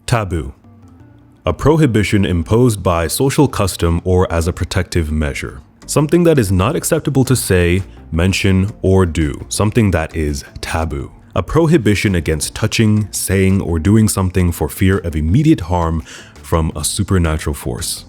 Taboo. A prohibition imposed by social custom or as a protective measure. Something that is not acceptable to say, mention, or do. Something that is taboo. A prohibition against touching, saying, or doing something for fear of immediate harm from a supernatural force.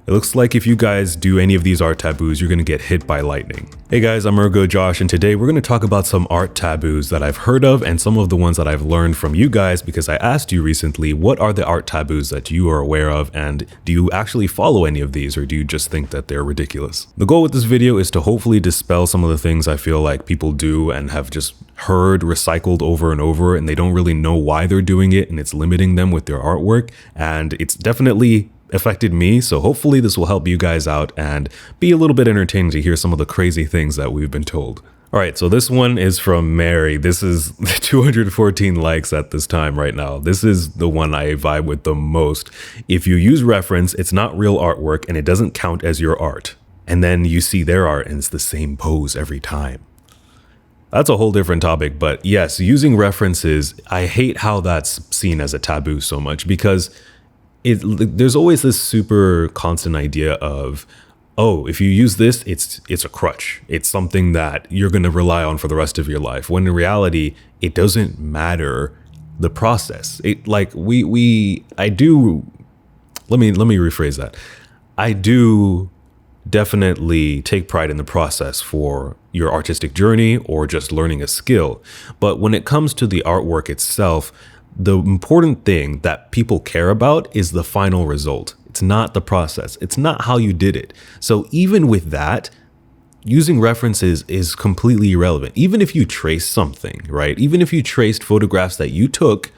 It looks like if you guys do any of these art taboos, you're going to get hit by lightning. Hey guys, I'm Ergo Josh, and today we're going to talk about some art taboos that I've heard of and some of the ones that I've learned from you guys, because I asked you recently, what are the art taboos that you are aware of, and do you actually follow any of these, or do you just think that they're ridiculous? The goal with this video is to hopefully dispel some of the things I feel like people do and have just heard recycled over and over, and they don't really know why they're doing it, and it's limiting them with their artwork, and it's definitely affected me, so hopefully this will help you guys out and be a little bit entertaining to hear some of the crazy things that we've been told. All right, so this one is from Mary. This is 214 likes at this time right now. This is the one I vibe with the most. If you use reference, it's not real artwork and it doesn't count as your art. And then you see their art and it's the same pose every time. That's a whole different topic, but yes, using references, I hate how that's seen as a taboo so much, because there's always this super constant idea of, oh, if you use this, it's a crutch. It's something that you're going to rely on for the rest of your life. When in reality, it doesn't matter the process. Let me rephrase that. I do definitely take pride in the process for your artistic journey or just learning a skill. But when it comes to the artwork itself, the important thing that people care about is the final result. It's not the process. It's not how you did it. So even with that, using references is completely irrelevant. Even if you trace something, right? Even if you traced photographs that you took,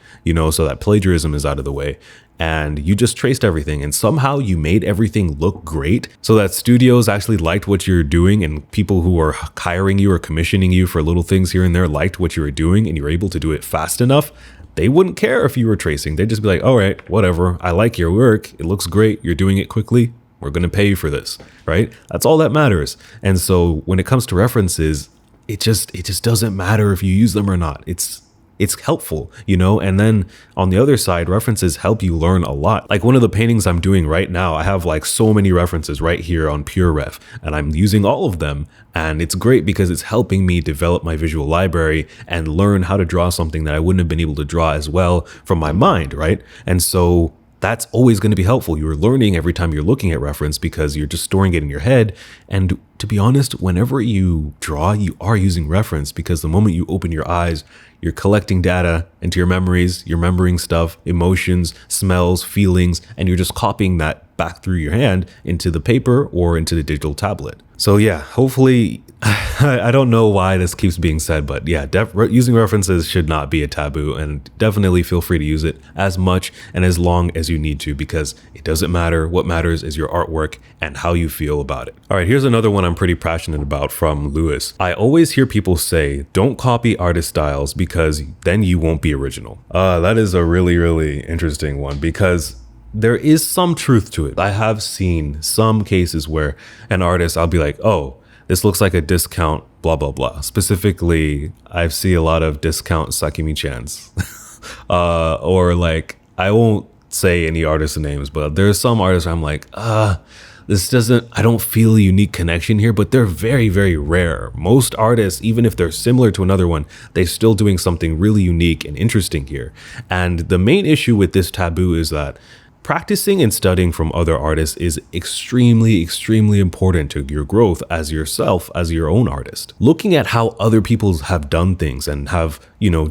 so that plagiarism is out of the way, and you just traced everything and somehow you made everything look great so that studios actually liked what you're doing, and people who are hiring you or commissioning you for little things here and there liked what you were doing, and you're able to do it fast enough, they wouldn't care if you were tracing. They'd just be like, all right, whatever. I like your work. It looks great. You're doing it quickly. We're going to pay you for this, right? That's all that matters. And so when it comes to references, it just doesn't matter if you use them or not. It's helpful, and then on the other side, references help you learn a lot. Like one of the paintings I'm doing right now, I have like so many references right here on PureRef, and I'm using all of them. And it's great because it's helping me develop my visual library and learn how to draw something that I wouldn't have been able to draw as well from my mind, right? And so that's always going to be helpful. You're learning every time you're looking at reference because you're just storing it in your head. And to be honest, whenever you draw, you are using reference, because the moment you open your eyes, you're collecting data into your memories, you're remembering stuff, emotions, smells, feelings, and you're just copying that back through your hand into the paper or into the digital tablet. So yeah, hopefully, I don't know why this keeps being said, but yeah, using references should not be a taboo, and definitely feel free to use it as much and as long as you need to, because it doesn't matter. What matters is your artwork and how you feel about it. All right, here's another one I'm pretty passionate about from Lewis. I always hear people say, don't copy artist styles because then you won't be original. That is a really, really interesting one, because there is some truth to it. I have seen some cases where an artist, I'll be like, oh, this looks like a discount, blah, blah, blah. Specifically, I see a lot of discount Sakimi-chans. Or like, I won't say any artist names, but there's some artists where I'm like, I don't feel a unique connection here, but they're very, very rare. Most artists, even if they're similar to another one, they're still doing something really unique and interesting here. And the main issue with this taboo is that practicing and studying from other artists is extremely, extremely important to your growth as yourself, as your own artist. Looking at how other people have done things and have,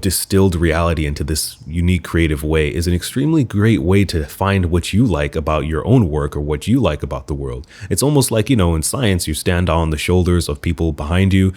distilled reality into this unique creative way is an extremely great way to find what you like about your own work or what you like about the world. It's almost like, in science, you stand on the shoulders of people behind you.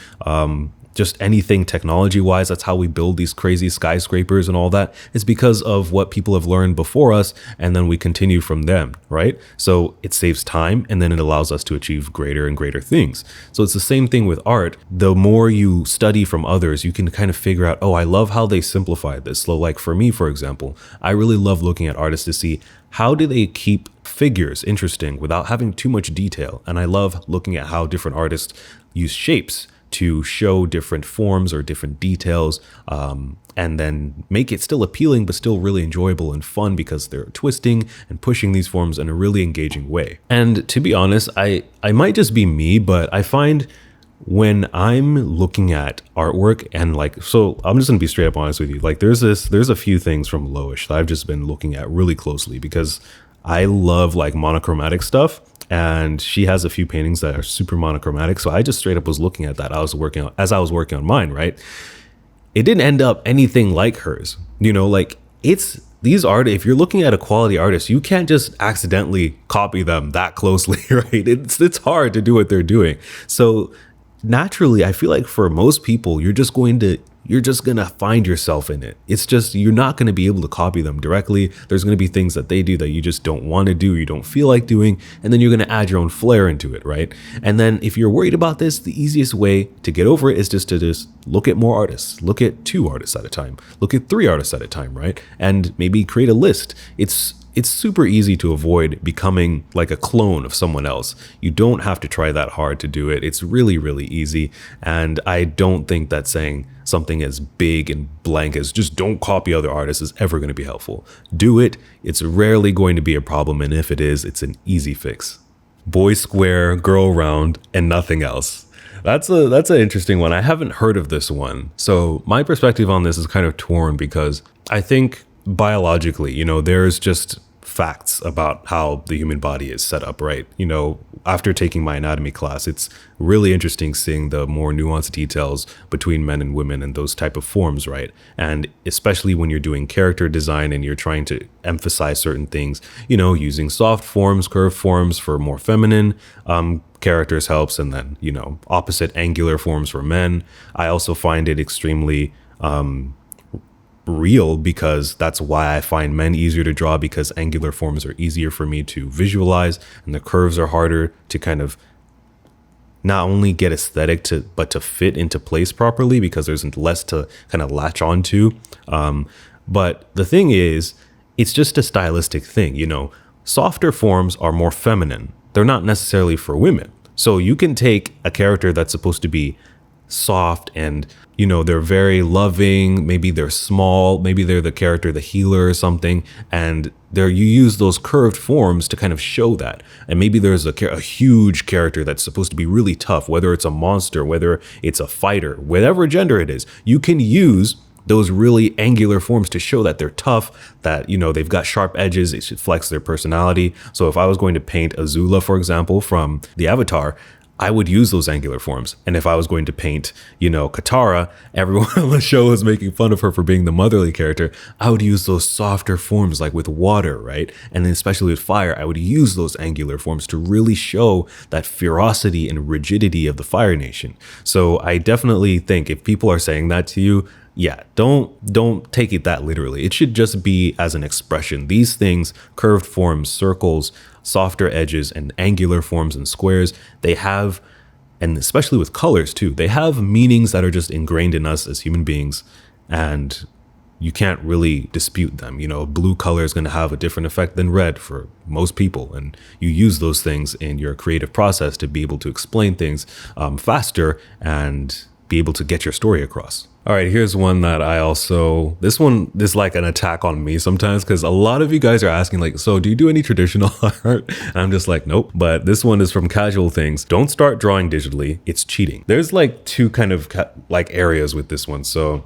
Just anything technology wise, that's how we build these crazy skyscrapers and all that. It's because of what people have learned before us, and then we continue from them, right? So it saves time, and then it allows us to achieve greater and greater things. So it's the same thing with art. The more you study from others, you can kind of figure out, oh, I love how they simplified this. So like for me, for example, I really love looking at artists to see how do they keep figures interesting without having too much detail. And I love looking at how different artists use shapes to show different forms or different details, and then make it still appealing, but still really enjoyable and fun because they're twisting and pushing these forms in a really engaging way. And to be honest, I might just be me, but I find when I'm looking at artwork and like, so I'm just gonna be straight up honest with you. Like there's a few things from Loish that I've just been looking at really closely because I love like monochromatic stuff, and she has a few paintings that are super monochromatic. So I just straight up was looking at that. As I was working on mine, right? It didn't end up anything like hers. Like it's these art. If you're looking at a quality artist, you can't just accidentally copy them that closely, right? It's hard to do what they're doing. So naturally, I feel like for most people, you're just gonna find yourself in it. It's just, you're not gonna be able to copy them directly. There's gonna be things that they do that you just don't want to do, you don't feel like doing, and then you're gonna add your own flair into it, right? And then if you're worried about this, the easiest way to get over it is just to look at more artists, look at 2 artists at a time, look at 3 artists at a time, right? And maybe create a list. It's super easy to avoid becoming like a clone of someone else. You don't have to try that hard to do it. It's really, really easy. And I don't think that saying something as big and blank as just don't copy other artists is ever going to be helpful. Do it. It's rarely going to be a problem. And if it is, it's an easy fix. Boy square, girl round, and nothing else. That's an interesting one. I haven't heard of this one. So my perspective on this is kind of torn because I think biologically, there's just facts about how the human body is set up, right? After taking my anatomy class, it's really interesting seeing the more nuanced details between men and women and those type of forms, right? And especially when you're doing character design and you're trying to emphasize certain things, using soft forms, curved forms for more feminine characters helps, and then, opposite angular forms for men. I also find it extremely real because that's why I find men easier to draw, because angular forms are easier for me to visualize and the curves are harder to kind of not only get aesthetic but to fit into place properly because there's less to kind of latch onto. But the thing is, it's just a stylistic thing. Softer forms are more feminine. They're not necessarily for women. So you can take a character that's supposed to be soft and they're very loving, maybe they're small, maybe they're the character, the healer or something, and you use those curved forms to kind of show that. And maybe there's a huge character that's supposed to be really tough, whether it's a monster, whether it's a fighter, whatever gender it is, you can use those really angular forms to show that they're tough, that, they've got sharp edges, it should flex their personality. So if I was going to paint Azula, for example, from the Avatar, I would use those angular forms. And if I was going to paint, Katara, everyone on the show is making fun of her for being the motherly character, I would use those softer forms like with water, right? And then especially with fire, I would use those angular forms to really show that ferocity and rigidity of the Fire Nation. So I definitely think if people are saying that to you, yeah, don't take it that literally. It should just be as an expression. These things, curved forms, circles, softer edges, and angular forms and squares, they have, and especially with colors too, they have meanings that are just ingrained in us as human beings, and you can't really dispute them. Blue color is going to have a different effect than red for most people, and you use those things in your creative process to be able to explain things faster and be able to get your story across. All right, here's one that this one is like an attack on me sometimes, because a lot of you guys are asking like, so do you do any traditional art? And I'm just like, nope. But this one is from Casual Things. Don't start drawing digitally. It's cheating. There's like 2 kind of like areas with this one. So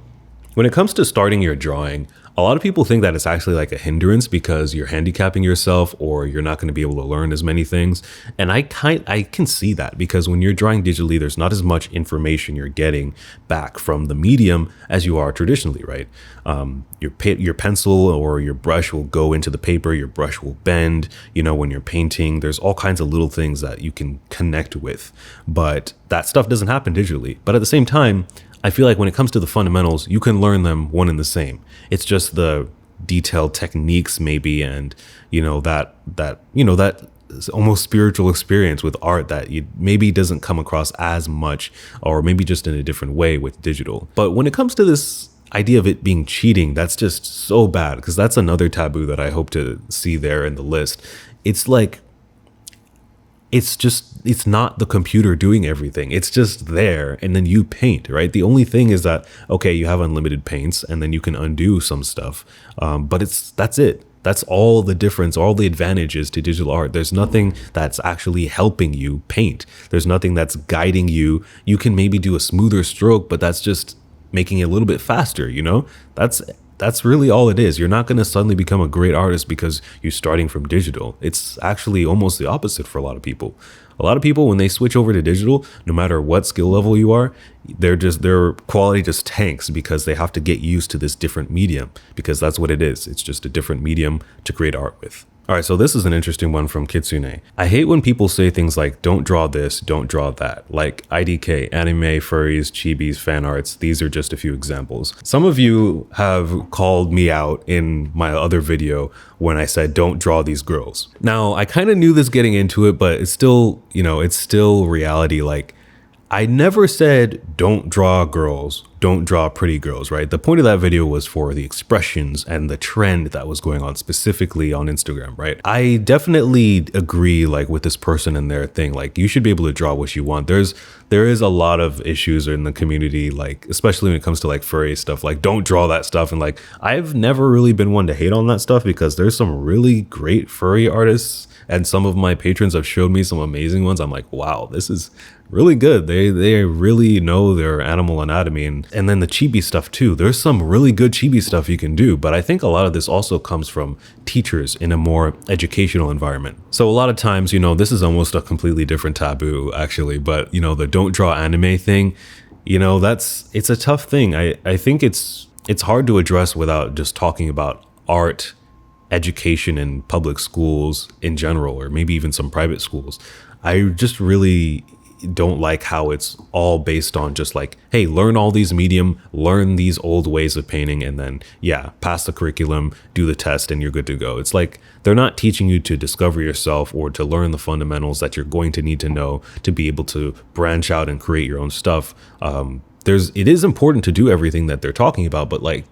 when it comes to starting your drawing, a lot of people think that it's actually like a hindrance because you're handicapping yourself or you're not going to be able to learn as many things. And I can see that because when you're drawing digitally, there's not as much information you're getting back from the medium as you are traditionally, right? Your pencil or your brush will go into the paper, your brush will bend, when you're painting, there's all kinds of little things that you can connect with, but that stuff doesn't happen digitally. But at the same time, I feel like when it comes to the fundamentals, you can learn them one and the same. It's just the detailed techniques maybe, and that almost spiritual experience with art that you maybe doesn't come across as much, or maybe just in a different way with digital. But when it comes to this idea of it being cheating, that's just so bad, because that's another taboo that I hope to see there in the list. It's like, it's not the computer doing everything. It's just there, and then you paint, right? The only thing is that, okay, you have unlimited paints and then you can undo some stuff. But that's it. That's all the difference, all the advantages to digital art. There's nothing that's actually helping you paint. There's nothing that's guiding you. You can maybe do a smoother stroke, but that's just making it a little bit faster, you know? That's really all it is. You're not going to suddenly become a great artist because you're starting from digital. It's actually almost the opposite for a lot of people. A lot of people, when they switch over to digital, no matter what skill level you are, their quality just tanks because they have to get used to this different medium, because that's what it is. It's just a different medium to create art with. All right, so this is an interesting one from Kitsune. I hate when people say things like, don't draw this, don't draw that. Like IDK, anime, furries, chibis, fan arts. These are just a few examples. Some of you have called me out in my other video when I said, don't draw these girls. Now, I kind of knew this getting into it, but it's still, it's still reality. Like, I never said don't draw girls, don't draw pretty girls, right? The point of that video was for the expressions and the trend that was going on specifically on Instagram, right? I definitely agree like with this person and their thing. Like, you should be able to draw what you want. There is a lot of issues in the community, like especially when it comes to like furry stuff, like don't draw that stuff. And like, I've never really been one to hate on that stuff because there's some really great furry artists, and some of my patrons have showed me some amazing ones. I'm like, wow, this is really good. They really know their animal anatomy. And then the chibi stuff too. There's some really good chibi stuff you can do. But I think a lot of this also comes from teachers in a more educational environment. So a lot of times, this is almost a completely different taboo actually. But the don't draw anime thing, it's a tough thing. I think it's hard to address without just talking about art education in public schools in general, or maybe even some private schools. I just really don't like how it's all based on just like, hey, learn all these medium, learn these old ways of painting, and then pass the curriculum, do the test, and you're good to go. It's like they're not teaching you to discover yourself or to learn the fundamentals that you're going to need to know to be able to branch out and create your own stuff. It is important to do everything that they're talking about, but like,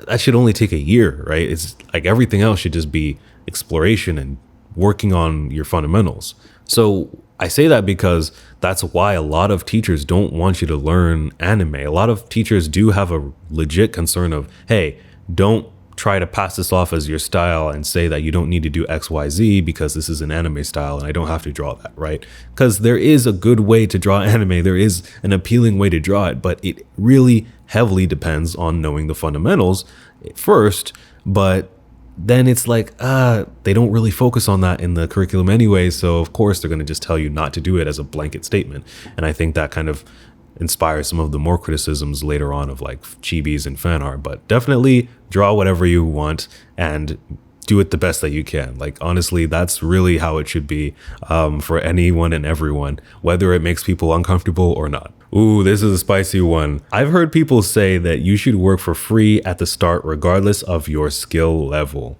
that should only take a year, right? It's like everything else should just be exploration and working on your fundamentals. So I say that because that's why a lot of teachers don't want you to learn anime. A lot of teachers do have a legit concern of, hey, don't try to pass this off as your style and say that you don't need to do XYZ because this is an anime style and I don't have to draw that, right? Because there is a good way to draw anime. There is an appealing way to draw it, but it really heavily depends on knowing the fundamentals first. But then it's like, they don't really focus on that in the curriculum anyway. So of course they're going to just tell you not to do it as a blanket statement. And I think that kind of inspires some of the more criticisms later on of like chibis and fan art. But definitely draw whatever you want and do it the best that you can. Like, honestly, that's really how it should be for anyone and everyone, whether it makes people uncomfortable or not. Ooh, this is a spicy one. I've heard people say that you should work for free at the start, regardless of your skill level.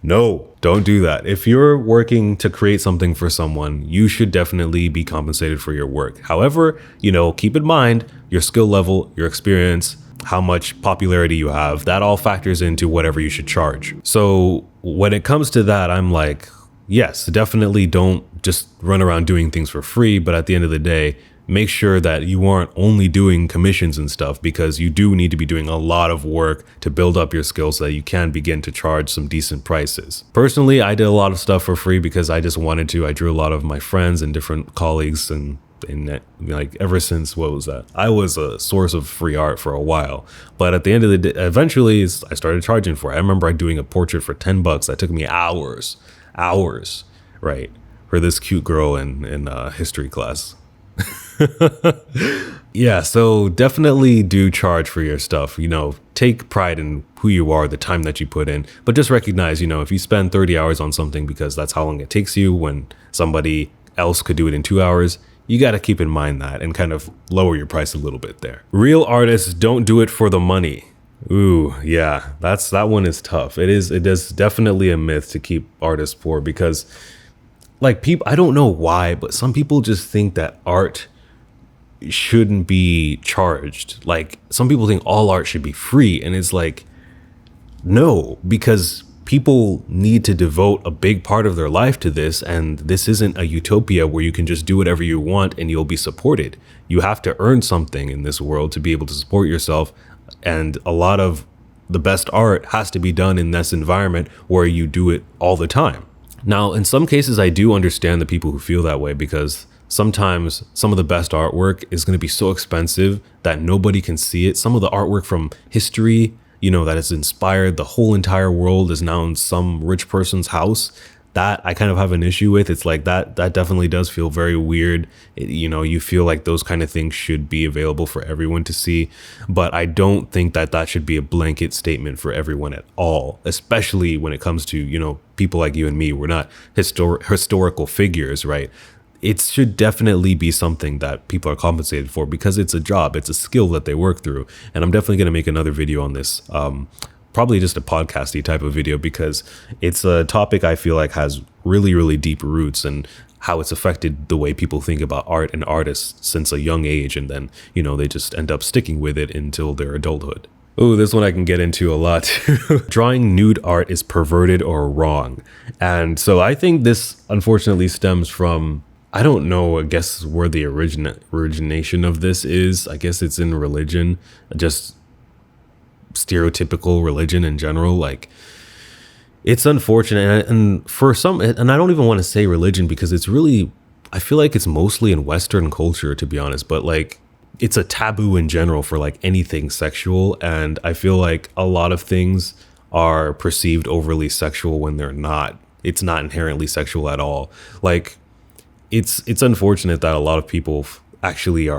No, don't do that. If you're working to create something for someone, you should definitely be compensated for your work. However, keep in mind your skill level, your experience, how much popularity you have, that all factors into whatever you should charge. So when it comes to that, I'm like, yes, definitely don't just run around doing things for free. But at the end of the day, make sure that you aren't only doing commissions and stuff, because you do need to be doing a lot of work to build up your skills so that you can begin to charge some decent prices. Personally, I did a lot of stuff for free because I just wanted to. I drew a lot of my friends and different colleagues, and like ever since, what was that? I was a source of free art for a while. But at the end of the day, eventually I started charging for it. I remember doing a portrait for $10. That took me hours, right? For this cute girl in history class. Yeah, so definitely do charge for your stuff. Take pride in who you are, the time that you put in, but just recognize, if you spend 30 hours on something because that's how long it takes you when somebody else could do it in 2 hours, you got to keep in mind that and kind of lower your price a little bit there. Real artists don't do it for the money. Ooh, yeah, that one is tough. It is definitely a myth to keep artists poor, because like people, I don't know why, but some people just think that art shouldn't be charged. Like, some people think all art should be free, and it's like, no, because people need to devote a big part of their life to this, and this isn't a utopia where you can just do whatever you want and you'll be supported. You have to earn something in this world to be able to support yourself, and a lot of the best art has to be done in this environment where you do it all the time. Now, in some cases, I do understand the people who feel that way, because sometimes some of the best artwork is going to be so expensive that nobody can see it. Some of the artwork from history, that has inspired the whole entire world, is now in some rich person's house. That I kind of have an issue with. It's like that definitely does feel very weird. You feel like those kind of things should be available for everyone to see, but I don't think that should be a blanket statement for everyone at all, especially when it comes to, people like you and me. We're not historical figures, right? It should definitely be something that people are compensated for, because it's a job, it's a skill that they work through. And I'm definitely going to make another video on this, probably just a podcasty type of video, because it's a topic I feel like has really, really deep roots, and how it's affected the way people think about art and artists since a young age. And then, they just end up sticking with it until their adulthood. Oh, this one I can get into a lot. Drawing nude art is perverted or wrong. And so I think this unfortunately stems from, I don't know, I guess where the origination of this is. I guess it's in religion, just stereotypical religion in general. Like, it's unfortunate. And for some, and I don't even want to say religion, because it's really, I feel like it's mostly in Western culture, to be honest, but like, it's a taboo in general for like anything sexual. And I feel like a lot of things are perceived overly sexual when they're not. It's not inherently sexual at all. Like, it's unfortunate that a lot of people actually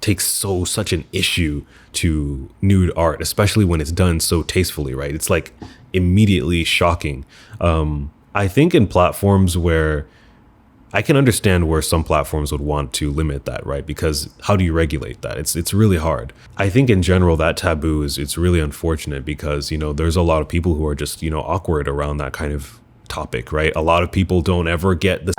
take such an issue to nude art, especially when it's done so tastefully, right? It's like immediately shocking. I think in platforms where I can understand where some platforms would want to limit that, right? Because how do you regulate that? It's really hard. I think in general that taboo it's really unfortunate, because there's a lot of people who are just awkward around that kind of topic, right? A lot of people don't ever get the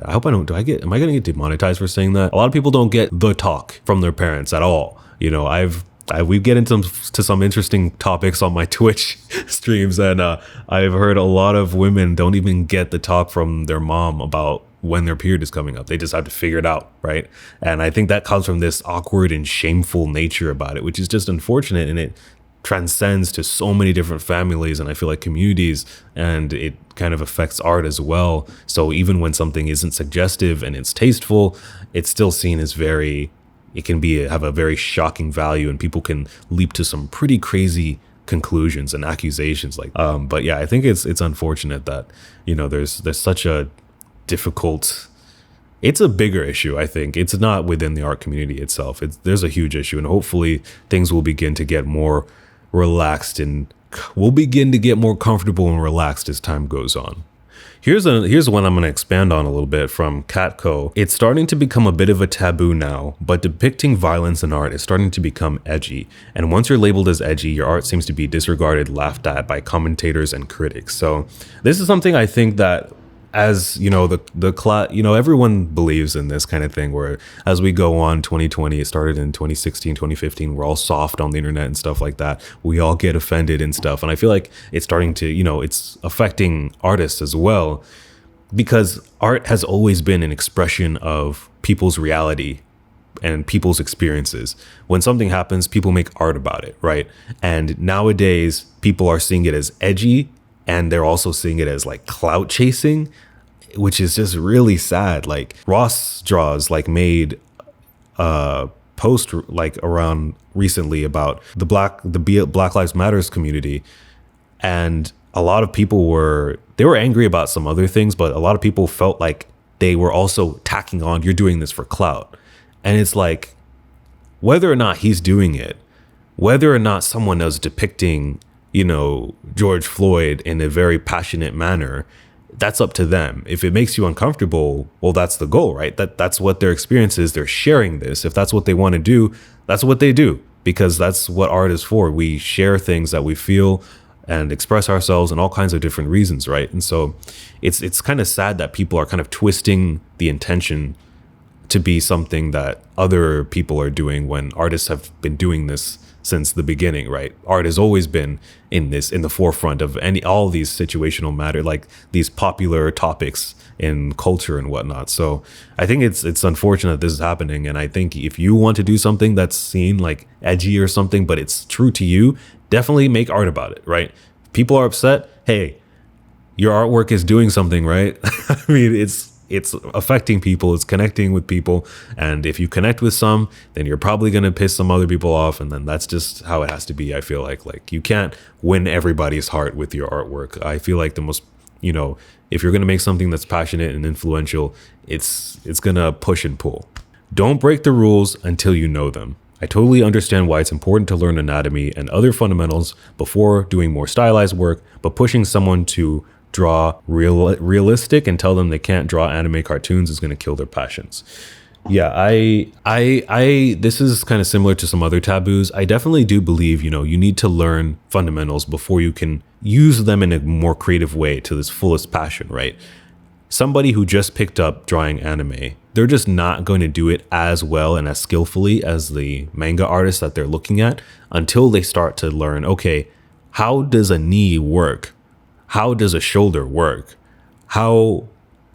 I hope I don't. Am I going to get demonetized for saying that? A lot of people don't get the talk from their parents at all. We get into some interesting topics on my Twitch streams, and I've heard a lot of women don't even get the talk from their mom about when their period is coming up. They just have to figure it out, right? And I think that comes from this awkward and shameful nature about it, which is just unfortunate, and it transcends to so many different families, and I feel like communities, and it kind of affects art as well. So even when something isn't suggestive and it's tasteful, it's still seen as it can have a very shocking value, and people can leap to some pretty crazy conclusions and accusations but yeah, I think it's unfortunate that there's such a difficult, it's a bigger issue. I think it's not within the art community itself. There's a huge issue, and hopefully things will begin to get more relaxed, and we'll begin to get more comfortable and relaxed as time goes on. Here's one I'm going to expand on a little bit from Catco. It's starting to become a bit of a taboo now, but depicting violence in art is starting to become edgy. And once you're labeled as edgy, your art seems to be disregarded, laughed at by commentators and critics. So this is something I think that, as the clout, everyone believes in this kind of thing, where as we go on, 2020, it started in 2016, 2015, we're all soft on the internet and stuff like that. We all get offended and stuff. And I feel like it's starting to, it's affecting artists as well, because art has always been an expression of people's reality and people's experiences. When something happens, people make art about it, right? And nowadays, people are seeing it as edgy, and they're also seeing it as like clout chasing, which is just really sad. Like Ross Draws made a post around recently about the Black Lives Matters community, and a lot of people were angry about some other things, but a lot of people felt like they were also tacking on, you're doing this for clout. And it's like, whether or not he's doing it, whether or not someone is depicting George Floyd in a very passionate manner, that's up to them. If it makes you uncomfortable, well, that's the goal, right? That's what their experience is. They're sharing this. If that's what they want to do, that's what they do, because that's what art is for. We share things that we feel and express ourselves in all kinds of different reasons, right? And so it's kind of sad that people are kind of twisting the intention to be something that other people are doing, when artists have been doing this since the beginning, right? Art has always been in the forefront of all these situational matter, like these popular topics in culture and whatnot. So I think it's unfortunate this is happening. And I think if you want to do something that's seen like edgy or something, but it's true to you, definitely make art about it, right? People are upset. Hey, your artwork is doing something, right? I mean, it's affecting people, it's connecting with people. And if you connect with some, then you're probably going to piss some other people off. And then that's just how it has to be. I feel like you can't win everybody's heart with your artwork. I feel like the most, if you're going to make something that's passionate and influential, it's going to push and pull. Don't break the rules until you know them. I totally understand why it's important to learn anatomy and other fundamentals before doing more stylized work, but pushing someone to draw realistic and tell them they can't draw anime cartoons is going to kill their passions. Yeah, this is kind of similar to some other taboos. I definitely do believe, you need to learn fundamentals before you can use them in a more creative way to this fullest passion, right? Somebody who just picked up drawing anime, they're just not going to do it as well and as skillfully as the manga artist that they're looking at until they start to learn, okay, how does a knee work? How does a shoulder work? How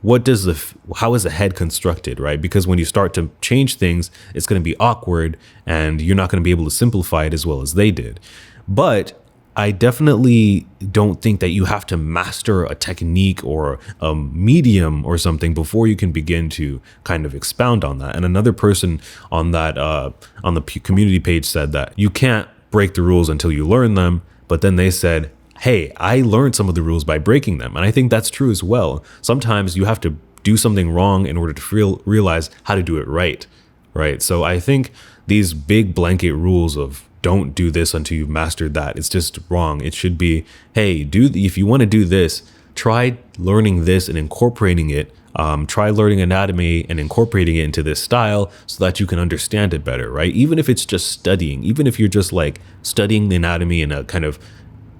is the head constructed, right? Because when you start to change things, it's going to be awkward and you're not going to be able to simplify it as well as they did. But I definitely don't think that you have to master a technique or a medium or something before you can begin to kind of expound on that. And another person on that on the community page said that you can't break the rules until you learn them. But then they said, hey, I learned some of the rules by breaking them. And I think that's true as well. Sometimes you have to do something wrong in order to realize how to do it right? So I think these big blanket rules of don't do this until you've mastered that, it's just wrong. It should be, hey, if you want to do this, try learning this and incorporating it. Try learning anatomy and incorporating it into this style so that you can understand it better, right? Even if it's just studying, even if you're just like studying the anatomy in a kind of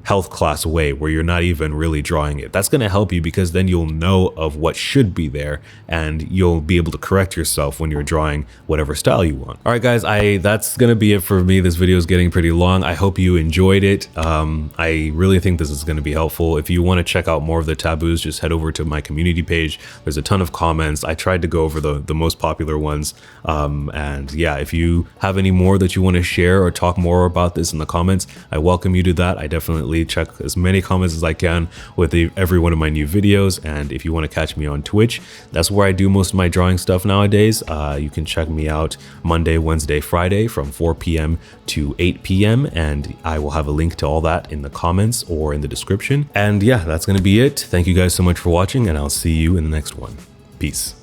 health class way where you're not even really drawing it. That's going to help you because then you'll know of what should be there and you'll be able to correct yourself when you're drawing whatever style you want. All right, guys, that's going to be it for me. This video is getting pretty long. I hope you enjoyed it. I really think this is going to be helpful. If you want to check out more of the taboos, just head over to my community page. There's a ton of comments. I tried to go over the most popular ones. And yeah, if you have any more that you want to share or talk more about this in the comments, I welcome you to that. I definitely check as many comments as I can with every one of my new videos. And if you want to catch me on Twitch, that's where I do most of my drawing stuff nowadays. You can check me out Monday, Wednesday, Friday from 4 p.m. to 8 p.m. and I will have a link to all that in the comments or in the description. And yeah, that's going to be it. Thank you guys so much for watching and I'll see you in the next one. Peace.